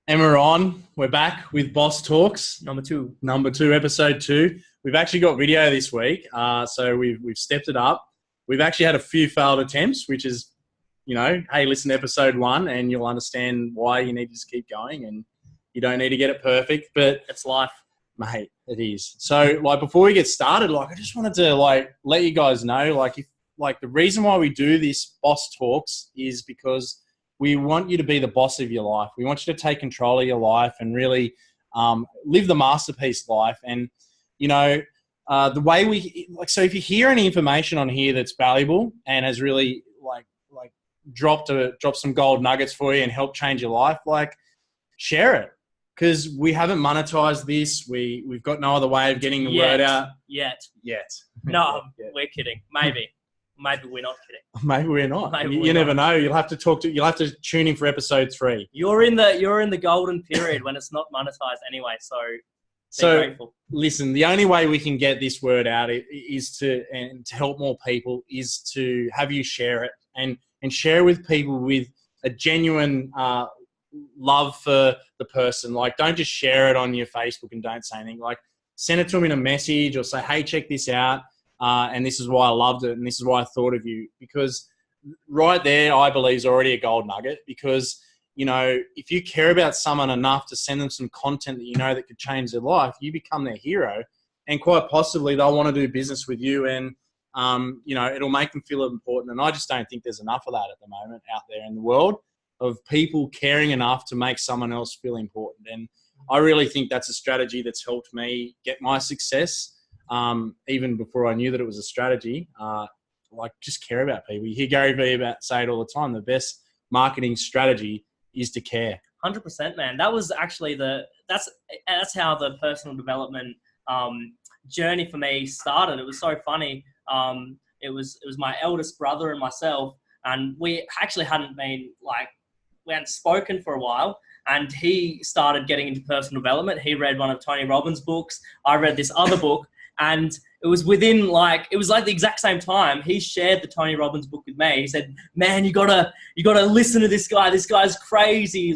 And we're on. We're back with Boss Talks. Number two, episode 2. We've actually got video this week, so we've stepped it up. We've actually had a few failed attempts, which is, hey, listen to episode 1 and you'll understand why you need to just keep going and you don't need to get it perfect, but it's life. Mate, it is. So, before we get started, I just wanted to, let you guys know, if the reason why we do this Boss Talks is because we want you to be the boss of your life. We want you to take control of your life and really live the masterpiece life. And, the way so if you hear any information on here that's valuable and has really dropped some gold nuggets for you and helped change your life, share it. Because we haven't monetized this. We've got no other way of getting the word out. Yet. No, we're kidding. Maybe we're not kidding. Maybe we're not. You never know. You'll have to tune in for episode 3. You're in the golden period when it's not monetized anyway. So grateful. Listen, the only way we can get this word out is to help more people is to have you share it and share with people with a genuine love for the person. Don't just share it on your Facebook and don't say anything. Send it to them in a message or say, hey, check this out. And this is why I loved it. And this is why I thought of you, because right there, I believe is already a gold nugget, because, if you care about someone enough to send them some content that that could change their life, you become their hero, and quite possibly they'll want to do business with you, and, it'll make them feel important. And I just don't think there's enough of that at the moment out there in the world, of people caring enough to make someone else feel important. And I really think that's a strategy that's helped me get my success. Even before I knew that it was a strategy, just care about people. You hear Gary Vee say it all the time. The best marketing strategy is to care. 100%, man. That was actually that's how the personal development journey for me started. It was so funny. It was my eldest brother and myself, and we actually hadn't spoken for a while. And he started getting into personal development. He read one of Tony Robbins' books. I read this other book. And it was within the exact same time he shared the Tony Robbins book with me. He said, man, you gotta listen to this guy. This guy's crazy.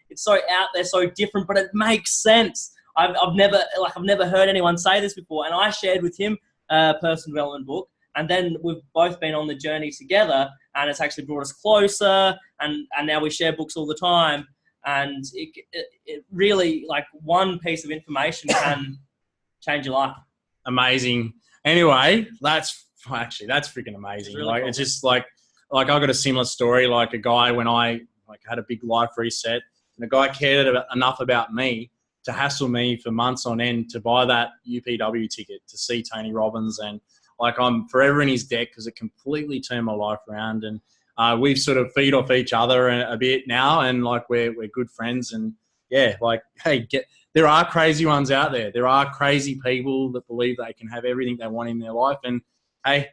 It's so out there, so different, but it makes sense. I've never heard anyone say this before. And I shared with him a personal development book. And then we've both been on the journey together, and it's actually brought us closer. And now we share books all the time. And it really, one piece of information can change your life. Amazing. Anyway, that's freaking amazing. It's really cool. It's just I got a similar story. A guy, when I had a big life reset, and a guy cared enough about me to hassle me for months on end to buy that UPW ticket to see Tony Robbins. And I'm forever in his debt because it completely turned my life around. And we've sort of feed off each other a bit now, and we're good friends. And yeah, there are crazy ones out there. There are crazy people that believe they can have everything they want in their life. And, hey,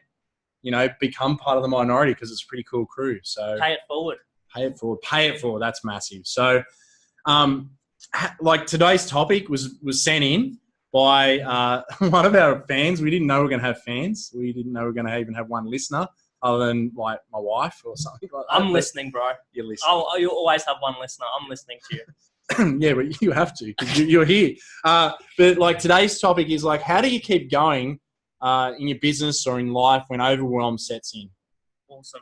become part of the minority, because it's a pretty cool crew. So pay it forward. Pay it forward. That's massive. So, today's topic was sent in by one of our fans. We didn't know we were going to have fans. We didn't know we were going to even have one listener other than, my wife or something like that. I'm listening, bro. You're listening. You'll always have one listener. I'm listening to you. Yeah, but you have to, because you're here. But today's topic is how do you keep going in your business or in life when overwhelm sets in? Awesome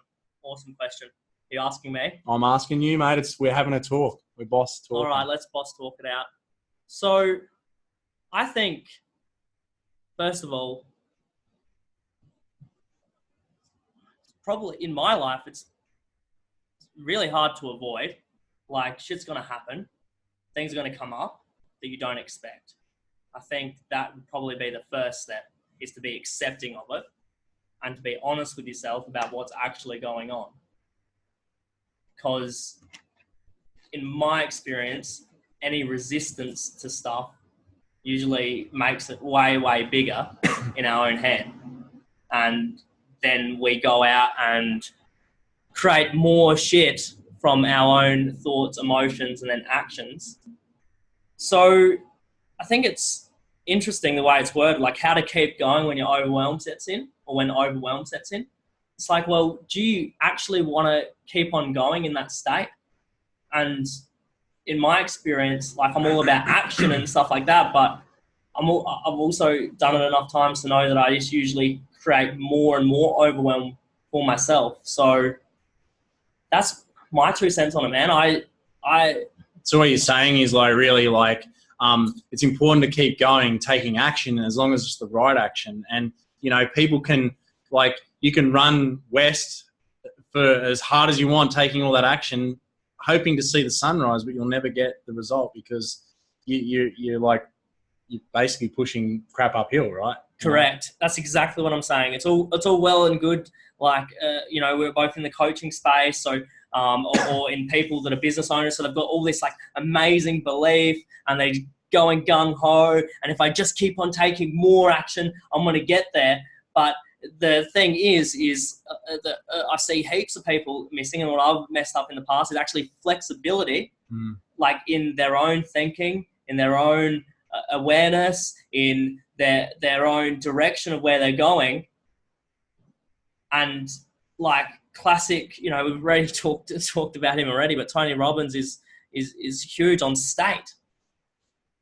question. Are you asking me? I'm asking you, mate. We're having a talk. We're boss talking. All right, let's boss talk it out. So I think, first of all, probably in my life, it's really hard to avoid. Shit's going to happen. Things are going to come up that you don't expect. I think that would probably be the first step, is to be accepting of it and to be honest with yourself about what's actually going on. Because in my experience, any resistance to stuff usually makes it way, way bigger in our own head. And then we go out and create more shit from our own thoughts, emotions, and then actions. So I think it's interesting the way it's worded, how to keep going when your overwhelm sets in, or when overwhelm sets in. It's well, do you actually want to keep on going in that state? And in my experience, like I'm all about action and stuff like that, but I've also done it enough times to know that I just usually create more and more overwhelm for myself. So that's my 2 cents on it, man. So what you're saying is like really like it's important to keep going, taking action as long as it's the right action. And you know, people can like you can run west for as hard as you want, taking all that action, hoping to see the sunrise, but you'll never get the result because you're basically pushing crap uphill, right? Correct. That's exactly what I'm saying. It's all well and good. Like, you know, we're both in the coaching space, so or in people that are business owners, so they've got all this like amazing belief, and they're going gung ho. And if I just keep on taking more action, I'm going to get there. But the thing is that I see heaps of people missing, and what I've messed up in the past is actually flexibility, like in their own thinking, in their own awareness, in their own direction of where they're going. And like classic, you know, we've already talked about him already, but Tony Robbins is huge on state.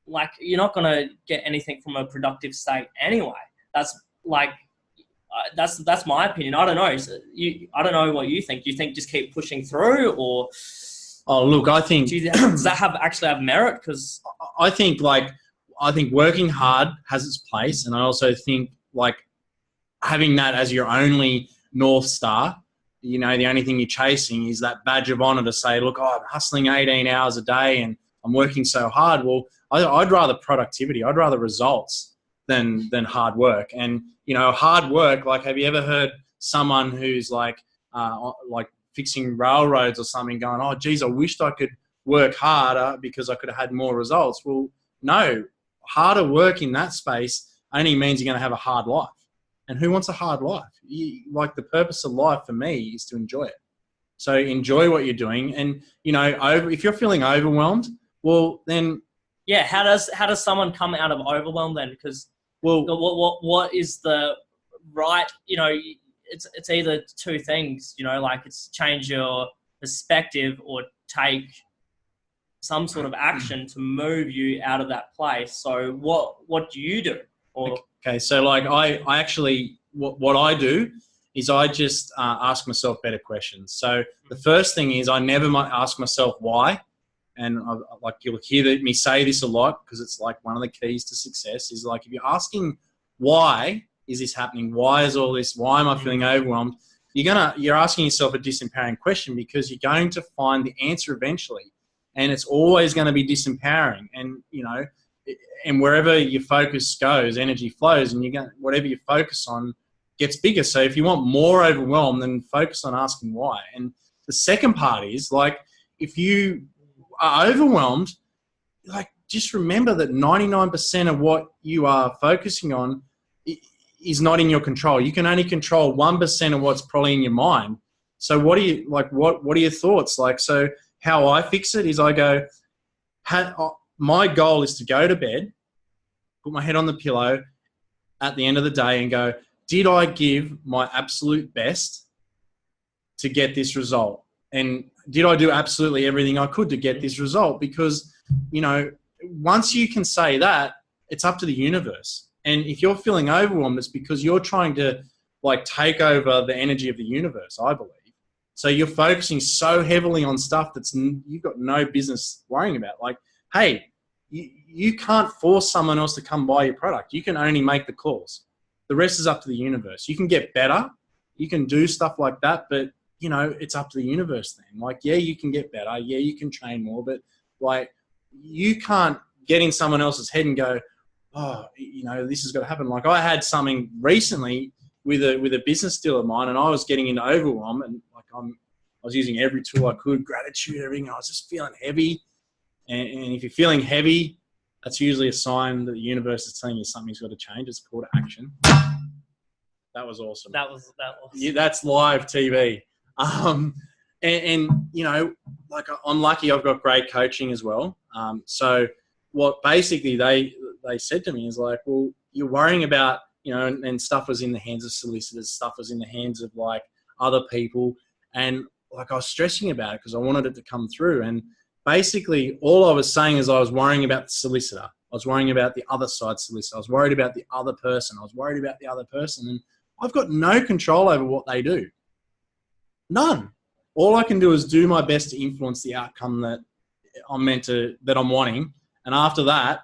Like, you're not going to get anything from a productive state anyway. That's like, that's my opinion. I don't know. I don't know what you think. Do you think just keep pushing through, or? Oh, look, I think does that actually have merit? Because I think working hard has its place, and I also think like having that as your only North Star, you know, the only thing you're chasing is that badge of honor to say, look, I'm hustling 18 hours a day and I'm working so hard. Well, I'd rather productivity. I'd rather results than hard work. And, you know, hard work, like, have you ever heard someone who's like fixing railroads or something going, oh, geez, I wished I could work harder because I could have had more results. Well, no, harder work in that space only means you're going to have a hard life. And who wants a hard life? Like, the purpose of life for me is to enjoy it. So enjoy what you're doing. And, you know, if you're feeling overwhelmed, well, then... Yeah, how does someone come out of overwhelm then? Because, well, what is the right, you know, it's either two things, you know, like it's change your perspective or take some sort of action to move you out of that place. So what do you do? Or... Okay, so like I actually, what I do is I just ask myself better questions. So the first thing is I never ask myself why. And like, you'll hear me say this a lot because it's like one of the keys to success is like, if you're asking why is this happening? Why is all this? Why am I feeling overwhelmed? You're asking yourself a disempowering question because you're going to find the answer eventually. And it's always going to be disempowering. And, you know, and wherever your focus goes, energy flows, and whatever you focus on gets bigger. So if you want more overwhelm, then focus on asking why. And the second part is like, if you are overwhelmed, like, just remember that 99% of what you are focusing on is not in your control. You can only control 1% of what's probably in your mind. So what are your thoughts? Like, so how I fix it is I go, my goal is to go to bed, put my head on the pillow at the end of the day and go, did I give my absolute best to get this result? And did I do absolutely everything I could to get this result? Because, you know, once you can say that, it's up to the universe. And if you're feeling overwhelmed, it's because you're trying to like take over the energy of the universe, I believe. So you're focusing so heavily on stuff you've got no business worrying about. Like, hey, you can't force someone else to come buy your product. You can only make the calls. The rest is up to the universe. You can get better. You can do stuff like that, but, you know, it's up to the universe then. Like, yeah, you can get better. Yeah, you can train more, but, like, you can't get in someone else's head and go, oh, you know, this has got to happen. Like, I had something recently with a business deal of mine, and I was getting into overwhelm, and like I was using every tool I could, gratitude, everything. I was just feeling heavy. And if you're feeling heavy, that's usually a sign that the universe is telling you something's got to change. It's called action. That was awesome. That was. Yeah, that's live TV. And you know, like, I'm lucky I've got great coaching as well. So what basically they said to me is like, well, you're worrying about, you know, and stuff was in the hands of solicitors, stuff was in the hands of like other people. And like, I was stressing about it because I wanted it to come through. And basically all I was saying is I was worrying about the solicitor. I was worrying about the other side solicitor. I was worried about the other person. I was worried about the other person. And I've got no control over what they do. None. All I can do is do my best to influence the outcome that I'm wanting. And after that,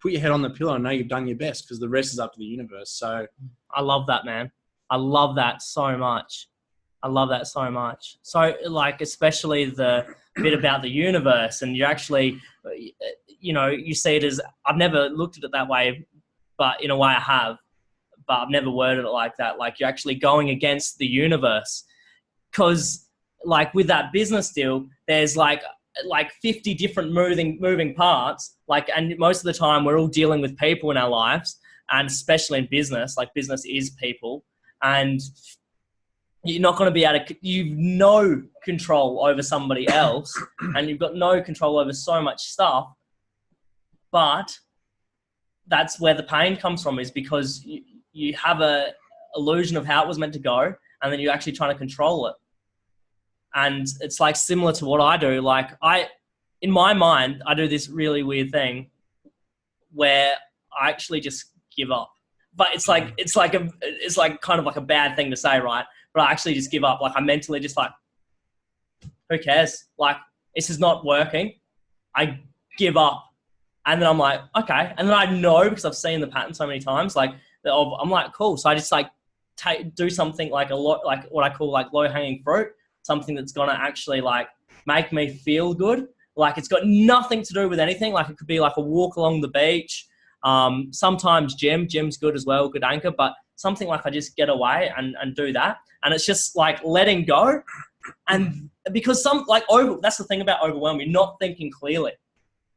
put your head on the pillow and know you've done your best, because the rest is up to the universe. So I love that, man. I love that so much. I love that so much. So, like, especially the bit about the universe, and you actually, you see it as, I've never looked at it that way, but in a way I have, but I've never worded it like that. Like, you're actually going against the universe, because, like, with that business deal, there's like 50 different moving parts. Like, and most of the time we're all dealing with people in our lives, and especially in business, like, business is people, and you're not going to be able to, you've no control over somebody else, and you've got no control over so much stuff. But that's where the pain comes from, is because you have a illusion of how it was meant to go, and then you're actually trying to control it. And it's like similar to what I do. Like, in my mind, I do this really weird thing where I actually just give up. But it's like kind of like a bad thing to say, right? But I actually just give up. Like, I mentally just like, who cares? Like, this is not working. I give up. And then I'm like, okay. And then I know, because I've seen the pattern so many times, like, I'm like, cool. So I just like do something like like what I call like low hanging fruit, something that's going to actually like make me feel good. Like, it's got nothing to do with anything. Like, it could be like a walk along the beach. Sometimes gym's good as well, good anchor, but something like I just get away and do that. And it's just like letting go. And because that's the thing about overwhelm, you're not thinking clearly.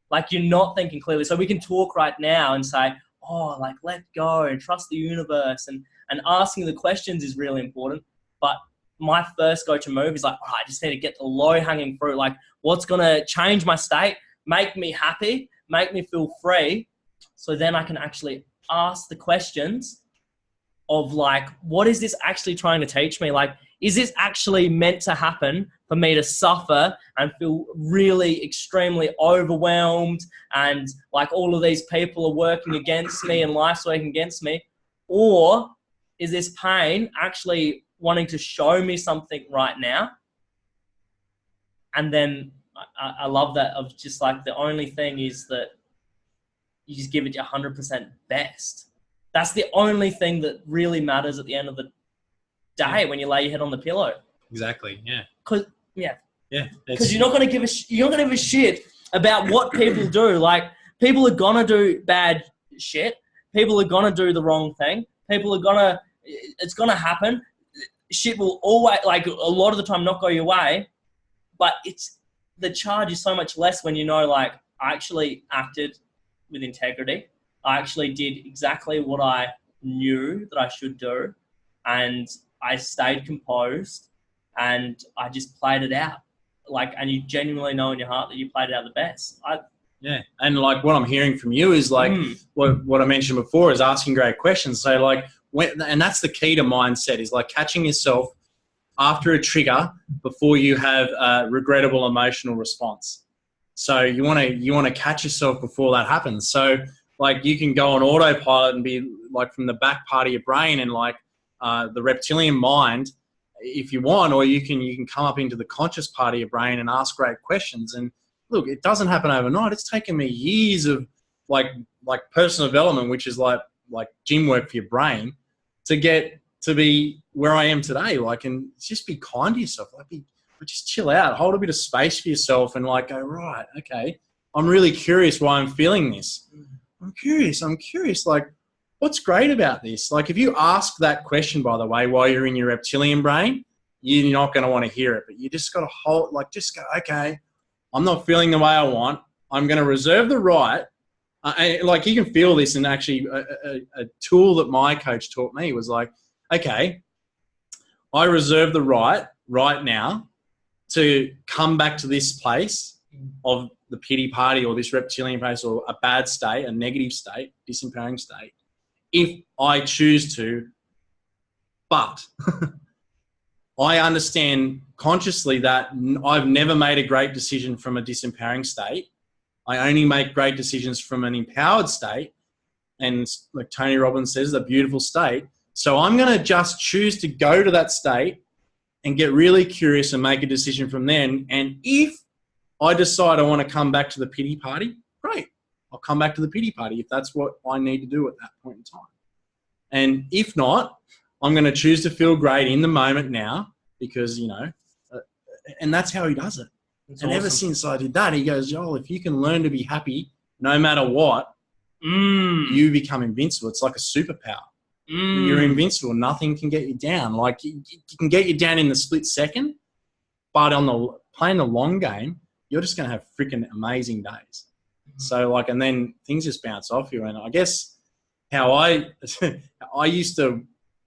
Like, you're not thinking clearly. So we can talk right now and say, oh, like, let go and trust the universe, and asking the questions is really important. But my first go-to move is like, oh, I just need to get the low-hanging fruit. Like, what's going to change my state, make me happy, make me feel free, so then I can actually ask the questions of like, what is this actually trying to teach me? Like, is this actually meant to happen for me to suffer and feel really extremely overwhelmed, and like all of these people are working against me and life's working against me? Or is this pain actually wanting to show me something right now? And then I love that, of just like, the only thing is that you just give it your 100% best. That's the only thing that really matters at the end of the day, when you lay your head on the pillow. Exactly. Yeah. Because you're not going to give a shit about what people do. Like, people are gonna do bad shit. People are gonna do the wrong thing. It's gonna happen. Shit will always, like, a lot of the time, not go your way. But the charge is so much less when you know, like, I actually acted with integrity. I actually did exactly what I knew that I should do, and I stayed composed, and I just played it out. Like, and you genuinely know in your heart that you played it out the best. Yeah, and like, what I'm hearing from you is like what I mentioned before, is asking great questions. So like, and that's the key to mindset, is like catching yourself after a trigger before you have a regrettable emotional response. So you want to catch yourself before that happens. So like, you can go on autopilot and be like from the back part of your brain and like the reptilian mind, if you want, or you can come up into the conscious part of your brain and ask great questions. And look, it doesn't happen overnight. It's taken me years of like personal development, which is like gym work for your brain, to get to be where I am today. Like, and just be kind to yourself. Like, just chill out, hold a bit of space for yourself, and like, go, right, okay, I'm really curious why I'm feeling this. I'm curious. Like, what's great about this? Like, if you ask that question, by the way, while you're in your reptilian brain, you're not going to want to hear it, but you just got to hold, like, just go, okay, I'm not feeling the way I want. I'm going to reserve the right. And like, you can feel this. And actually a tool that my coach taught me was like, okay, I reserve the right now to come back to this place of the pity party, or this reptilian place, or a bad state, a negative state, disempowering state, if I choose to. But I understand consciously that I've never made a great decision from a disempowering state. I only make great decisions from an empowered state. And like Tony Robbins says, a beautiful state. So I'm going to just choose to go to that state and get really curious and make a decision from then. And if I decide I want to come back to the pity party, great. I'll come back to the pity party if that's what I need to do at that point in time. And if not, I'm going to choose to feel great in the moment now because, and that's how he does it. That's and awesome. ever since I did that, he goes, Joel, if you can learn to be happy no matter what, you become invincible. It's like a superpower. You're invincible. Nothing can get you down. Like you can get you down in the split second, but playing the long game, you're just going to have freaking amazing days. So and then things just bounce off you. And I guess how I used to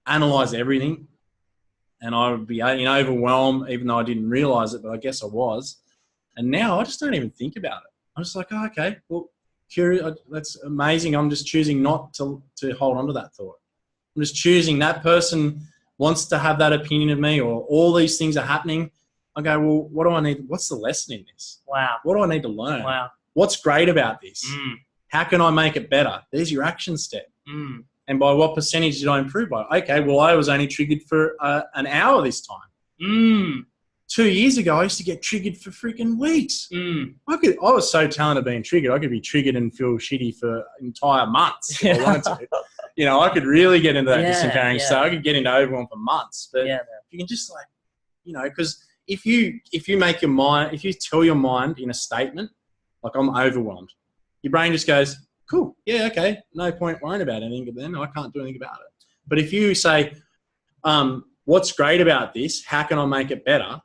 analyze everything, and I would be in overwhelm, even though I didn't realize it, but I guess I was. And now I just don't even think about it. I'm just like, oh, okay, well, curious. That's amazing. I'm just choosing not to hold on to that thought. I'm just choosing that person wants to have that opinion of me, or all these things are happening. I go, well, what do I need? What's the lesson in this? Wow. What do I need to learn? Wow. What's great about this? How can I make it better? There's your action step. And by what percentage did I improve by? Okay, well, I was only triggered for an hour this time. 2 years ago, I used to get triggered for freaking weeks. I was so talented at being triggered. I could be triggered and feel shitty for entire months if I wanted to. I could really get into that disempowering state. I could get into overwhelm for months. But you can just because if you make your mind, if you tell your mind in a statement, like I'm overwhelmed, your brain just goes, cool, yeah, okay, no point worrying about anything then. I can't do anything about it. But if you say, what's great about this? How can I make it better?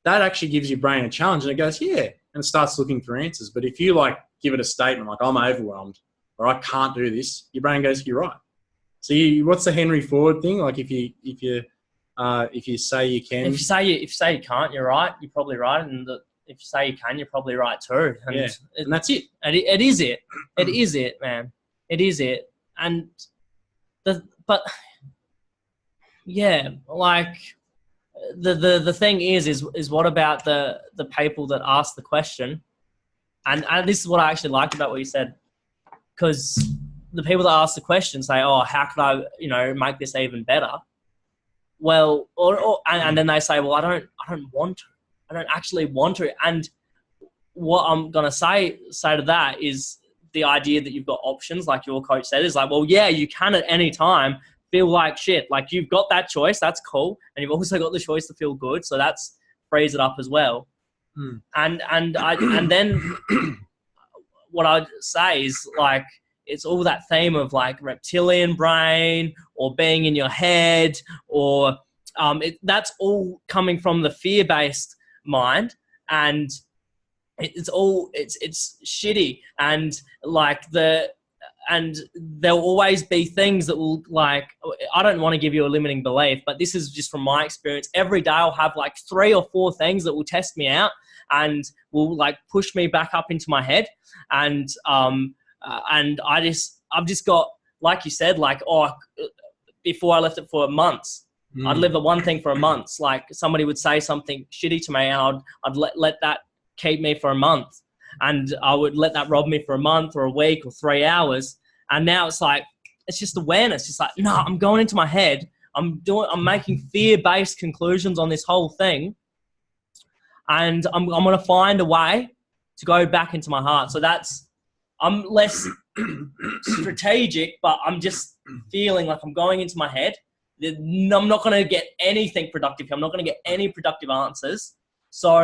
That actually gives your brain a challenge, and it goes, yeah, and it starts looking for answers. But if you give it a statement like I'm overwhelmed or I can't do this, your brain goes, you're right. So what's the Henry Ford thing? Like if you say you can, if you say you can't, you're right. You're probably right, and if you say you can, you're probably right too. And and that's it. And it is it. It is it, man. It is it. And the thing is what about the people that ask the question? And this is what I actually liked about what you said, because the people that ask the question say, "Oh, how could I, make this even better?" Well, and then they say, "Well, I don't want to. I don't actually want to." And what I'm gonna say to that is the idea that you've got options, like your coach said, is like, well, yeah, you can at any time feel like shit. Like you've got that choice, that's cool, and you've also got the choice to feel good. So that's frees it up as well. And then what I'd say is it's all that theme of reptilian brain or being in your head, or that's all coming from the fear-based mind, and it's shitty, and and there'll always be things that will I don't want to give you a limiting belief, but this is just from my experience. Every day I'll have 3 or 4 things that will test me out and will push me back up into my head. And I've just got, like you said, before I left it for months, I'd live the one thing for a month. Somebody would say something shitty to me and I'd let that keep me for a month. And I would let that rob me for a month or a week or 3 hours. And now it's it's just awareness. It's no, I'm going into my head. I'm making fear-based conclusions on this whole thing. And I'm going to find a way to go back into my heart. So I'm less strategic, but I'm just feeling like I'm going into my head. I'm not going to get anything productive. I'm not going to get any productive answers. So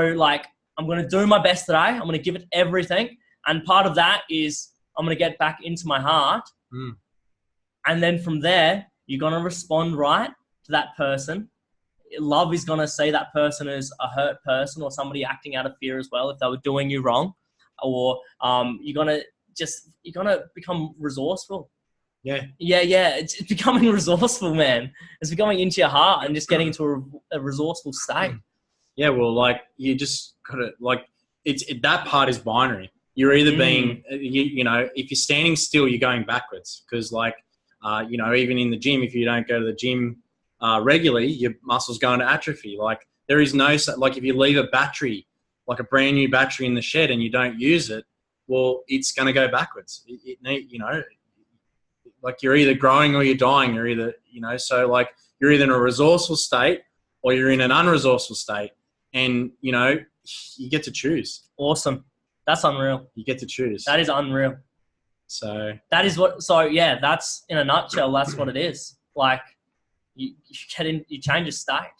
I'm going to do my best today. I'm going to give it everything. And part of that is I'm going to get back into my heart. And then from there, you're going to respond right to that person. Love is going to see that person as a hurt person or somebody acting out of fear as well if they were doing you wrong. Or you're going to become resourceful. Yeah. It's becoming resourceful, man. It's becoming into your heart and just getting into a resourceful state. Yeah, well, you just gotta that part is binary. You're either being, if you're standing still, you're going backwards because, even in the gym, if you don't go to the gym regularly, your muscles go into atrophy. Like there is no, like if you leave a battery, like a brand new battery in the shed and you don't use it, well, it's going to go backwards. Like you're either growing or you're dying. You're either, so like you're either in a resourceful state or you're in an unresourceful state, and you get to choose. Awesome. That's unreal. You get to choose. That is unreal. So that is what. So yeah, that's in a nutshell. That's what it is. Like you change your state.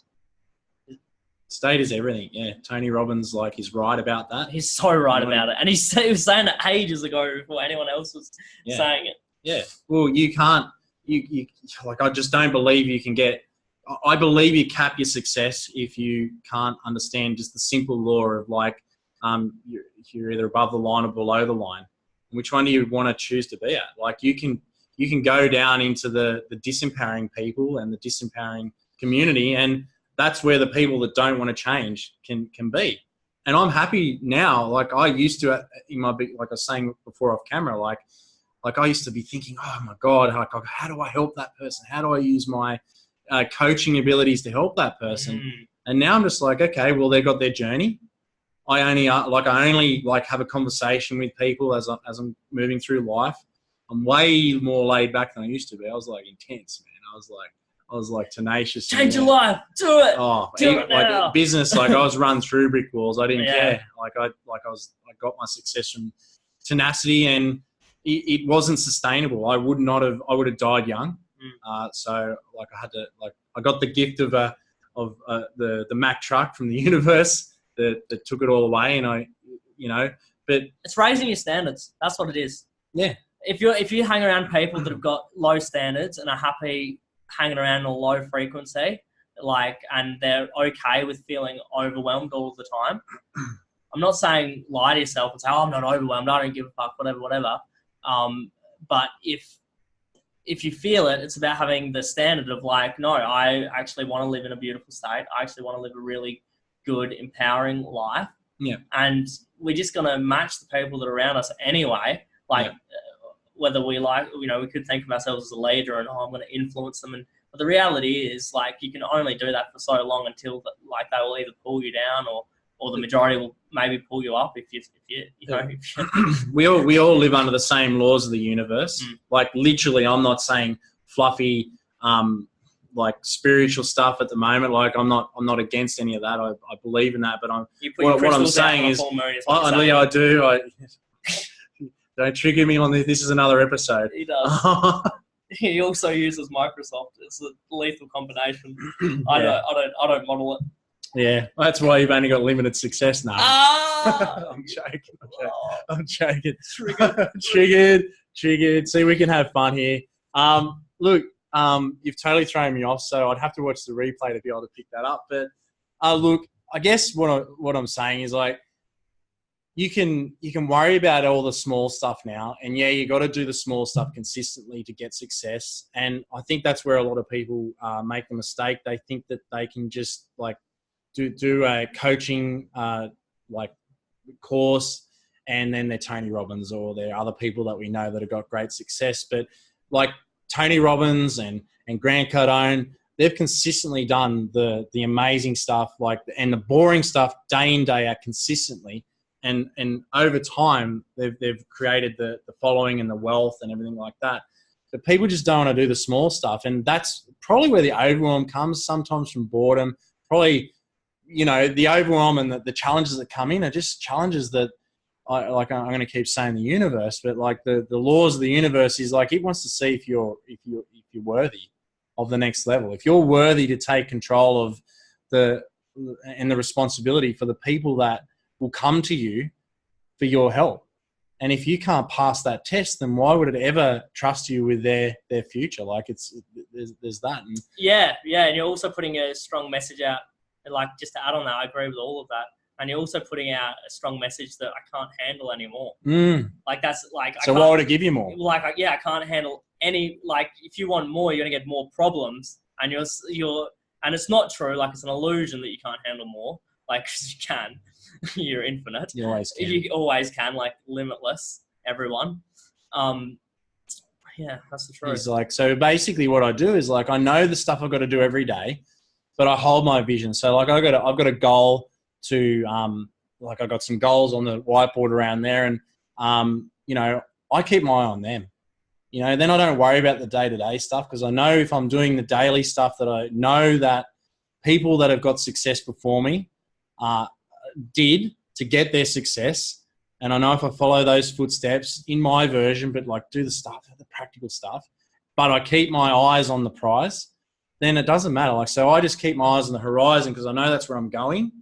State is everything. Yeah, Tony Robbins is right about that. He's so right about it, and he was saying it ages ago before anyone else was saying it. Yeah. Well, you can't. You I just don't believe you can get. I believe you cap your success if you can't understand just the simple law of you're either above the line or below the line. Which one do you want to choose to be at? Like you can go down into the disempowering people and the disempowering community, and that's where the people that don't want to change can be. And I'm happy now. Like I used to, like I was saying before off camera, like I used to be thinking, oh my God, how do I help that person? How do I use my coaching abilities to help that person? Mm. And now I'm just like, okay, well, they've got their journey. I only have a conversation with people as I'm moving through life. I'm way more laid back than I used to be. I was intense, man. I was tenacious. Change your life. Do it. Oh, do it now. Like business, I was run through brick walls. I didn't care. I got my success from tenacity, and it wasn't sustainable. I would have died young. So I got the gift of the Mack truck from the universe that took it all away, and but it's raising your standards. That's what it is. Yeah. If you hang around people that have got low standards and are happy hanging around a low frequency, and they're okay with feeling overwhelmed all the time. I'm not saying lie to yourself and say, oh, I'm not overwhelmed, I don't give a fuck, whatever. But if you feel it, it's about having the standard of no, I actually want to live in a beautiful state. I actually want to live a really good, empowering life. Yeah. And we're just going to match the people that are around us anyway. Whether we we could think of ourselves as a leader and, I'm going to influence them. But the reality is, you can only do that for so long until, they will either pull you down or the majority will maybe pull you up if we all live under the same laws of the universe. Literally, I'm not saying fluffy, spiritual stuff at the moment. I'm not against any of that. I believe in that, but what I'm saying is, I do. Don't trigger me on this. This is another episode. He does. He also uses Microsoft. It's a lethal combination. I don't model it. Yeah, that's why you've only got limited success now. I'm joking. Triggered. See, we can have fun here. Look, you've totally thrown me off, so I'd have to watch the replay to be able to pick that up. But look, I guess what I'm saying is you can worry about all the small stuff now, and you got to do the small stuff consistently to get success. And I think that's where a lot of people make the mistake. They think that they can just do a coaching course, and then they're Tony Robbins, or they're other people that we know that have got great success. But Tony Robbins and Grant Cardone, they've consistently done the amazing stuff, and the boring stuff day in, day out consistently. And over time, they've created the following and the wealth and everything like that. But people just don't want to do the small stuff. And that's probably where the overwhelm comes, sometimes from boredom. Probably, the overwhelm and the challenges that come in are just challenges that, I'm going to keep saying the universe, but the laws of the universe is it wants to see if you're worthy of the next level. If you're worthy to take control of the responsibility for the people that will come to you for your help. And if you can't pass that test, then why would it ever trust you with their future? There's that. And and you're also putting a strong message out. Just to add on that, I agree with all of that. And you're also putting out a strong message that I can't handle anymore. So why would it give you more? I can't handle any. If you want more, you're gonna get more problems. And and it's not true. It's an illusion that you can't handle more. 'Cause you can. You're infinite. You always can. You always can, limitless, everyone. Yeah, that's the truth. He's like, so basically what I do is like, I know the stuff I've got to do every day, but I hold my vision. So like I've got a goal to, like I've got some goals on the whiteboard around there, and, you know, I keep my eye on them. You know, then I don't worry about the day-to-day stuff, because I know if I'm doing the daily stuff that I know that people that have got success before me did to get their success. And I know if I follow those footsteps in my version, but like do the stuff, the practical stuff, but I keep my eyes on the prize, then it doesn't matter. Like, so I just keep my eyes on the horizon because I know that's where I'm going.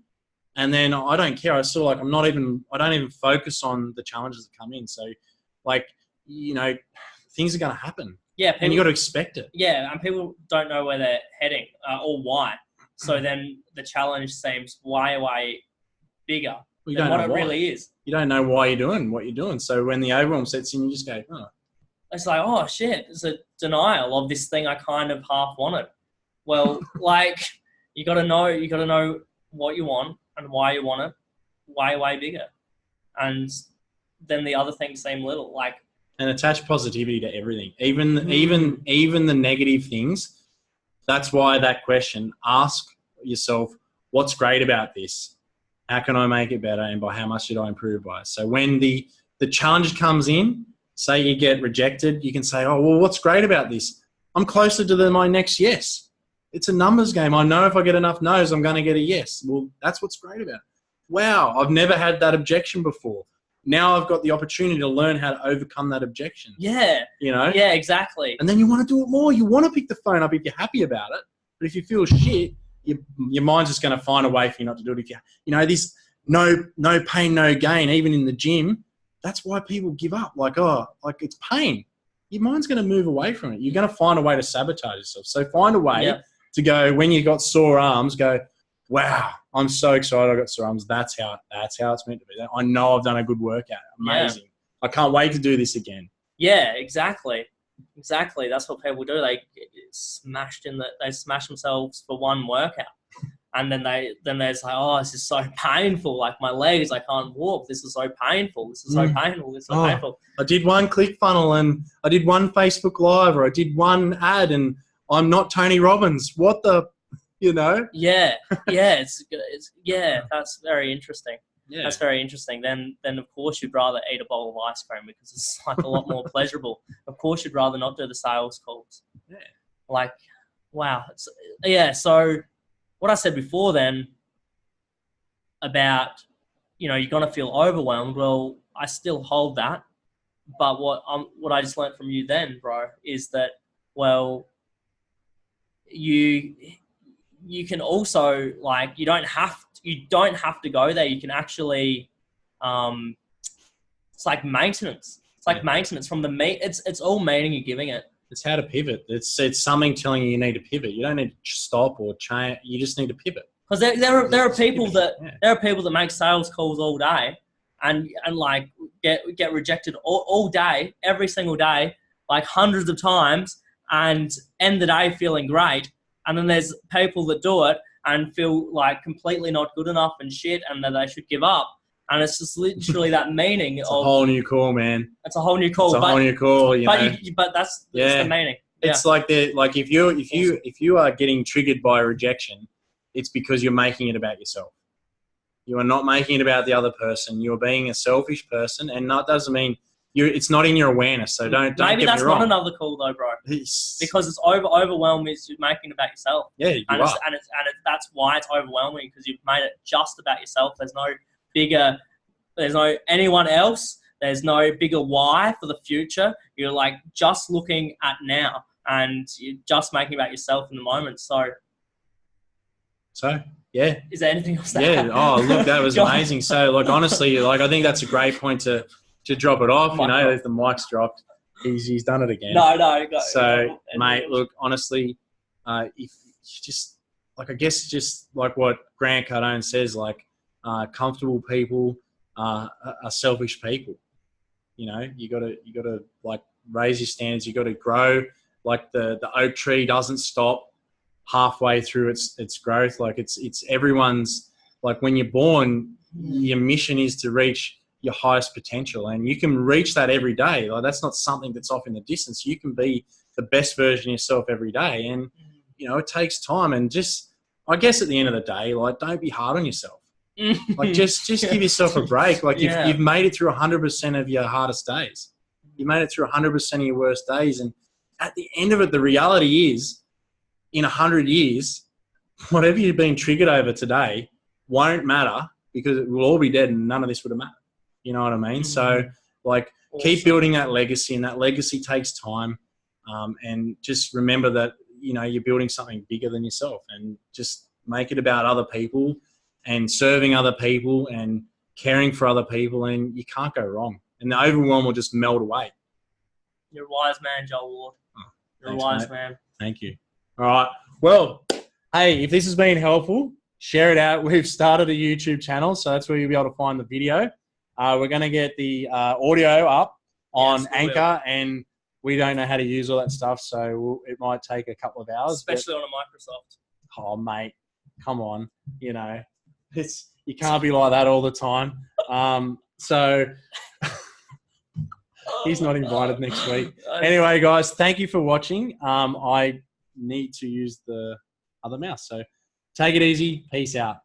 And then I don't care. I still like, I don't even focus on the challenges that come in. So like, you know, things are going to happen. Yeah. And you got to expect it. Yeah. And people don't know where they're heading or why. So then the challenge seems way bigger than what it really is. You don't know why you're doing what you're doing. So when the overwhelm sets in, you just go, oh. It's like, oh shit, it's a denial of this thing I kind of half wanted. Well, like you got to know what you want and why you want it way bigger. And then the other things seem little, like. And attach positivity to everything, even the negative things. That's why that question, ask yourself, what's great about this? How can I make it better? And by how much did I improve by? So when the challenge comes in, say you get rejected, you can say, oh, well, what's great about this? I'm closer to my next yes. It's a numbers game. I know if I get enough no's, I'm going to get a yes. Well, that's what's great about it. Wow, I've never had that objection before. Now I've got the opportunity to learn how to overcome that objection. Yeah. You know? Yeah, exactly. And then you want to do it more. You want to pick the phone up if you're happy about it. But if you feel shit, your mind's just going to find a way for you not to do it. If you know, this no pain, no gain, even in the gym, that's why people give up. Like, oh, like it's pain. Your mind's going to move away from it. You're going to find a way to sabotage yourself. So find a way to go, when you got sore arms, go, wow, I'm so excited I got sore arms. That's how it's meant to be. I know I've done a good workout. Amazing. Yeah. I can't wait to do this again. Yeah, exactly. Exactly. That's what people do. They smash themselves for one workout. And then there's like, oh, this is so painful. Like my legs, I can't walk. This is so painful. This is so painful. This is so painful. I did one ClickFunnels and I did one Facebook Live, or I did one ad, and I'm not Tony Robbins. What the, you know? Yeah. It's that's very interesting. Yeah. That's very interesting. Then of course you'd rather eat a bowl of ice cream because it's like a lot more pleasurable. Of course you'd rather not do the sales calls. Yeah. Like, wow. So what I said before then about, you know, you're going to feel overwhelmed. Well, I still hold that. But what I just learned from you then, bro, is that, well, you can also, like, you don't have to go there. You can actually, it's like maintenance. It's like maintenance from it's all meaning you're giving it. It's how to pivot. It's something telling you need to pivot. You don't need to stop or change. You just need to pivot. Because there are people that make sales calls all day, and like get rejected all day, every single day, like hundreds of times, and end the day feeling great. And then there's people that do it and feel like completely not good enough and shit, and that they should give up. And it's just literally that meaning. It's a whole new call, man. It's a whole new call. It's a whole new call. But that's the meaning. It's like if you are getting triggered by rejection, it's because you're making it about yourself. You are not making it about the other person. You're being a selfish person, and that doesn't mean it's not in your awareness. So don't maybe get that's me wrong. Not another call though, bro. Because it's overwhelming. Is you're making it about yourself. Yeah, that's why it's overwhelming, because you've made it just about yourself. There's no anyone else. There's no bigger why for the future. You're like just looking at now, and you're just making about yourself in the moment. So yeah. Is there anything else? Oh, look, that was amazing. So, like, honestly, like, I think that's a great point to drop it off. You know, if the mic's dropped, he's done it again. No. So, mate, look, honestly, if you just, like, I guess just like what Grant Cardone says, like, comfortable people are selfish people. You know, you gotta like raise your standards. You got to grow. Like the oak tree doesn't stop halfway through its growth. Like it's everyone's, like when you're born, your mission is to reach your highest potential, and you can reach that every day. Like, that's not something that's off in the distance. You can be the best version of yourself every day, and it takes time. And just, I guess, at the end of the day, like, don't be hard on yourself. Like, just give yourself a break. Like, you've made it through 100% of your hardest days. You made it through 100% of your worst days, and at the end of it, the reality is, in 100 years, whatever you've been triggered over today won't matter, because it will all be dead and none of this would have mattered. You know what I mean? So, like, keep building that legacy, and that legacy takes time. And just remember that, you're building something bigger than yourself, and just make it about other people and serving other people and caring for other people, and you can't go wrong. And the overwhelm will just melt away. You're a wise man, Joel Ward. You're a wise man. Thank you. All right. Well, hey, if this has been helpful, share it out. We've started a YouTube channel, so that's where you'll be able to find the video. We're going to get the audio up on Anchor, and we don't know how to use all that stuff, so it might take a couple of hours. Especially on a Microsoft. Oh, mate, come on. You can't be like that all the time. So he's not invited next week. Anyway, guys, thank you for watching. I need to use the other mouse, so take it easy. Peace out.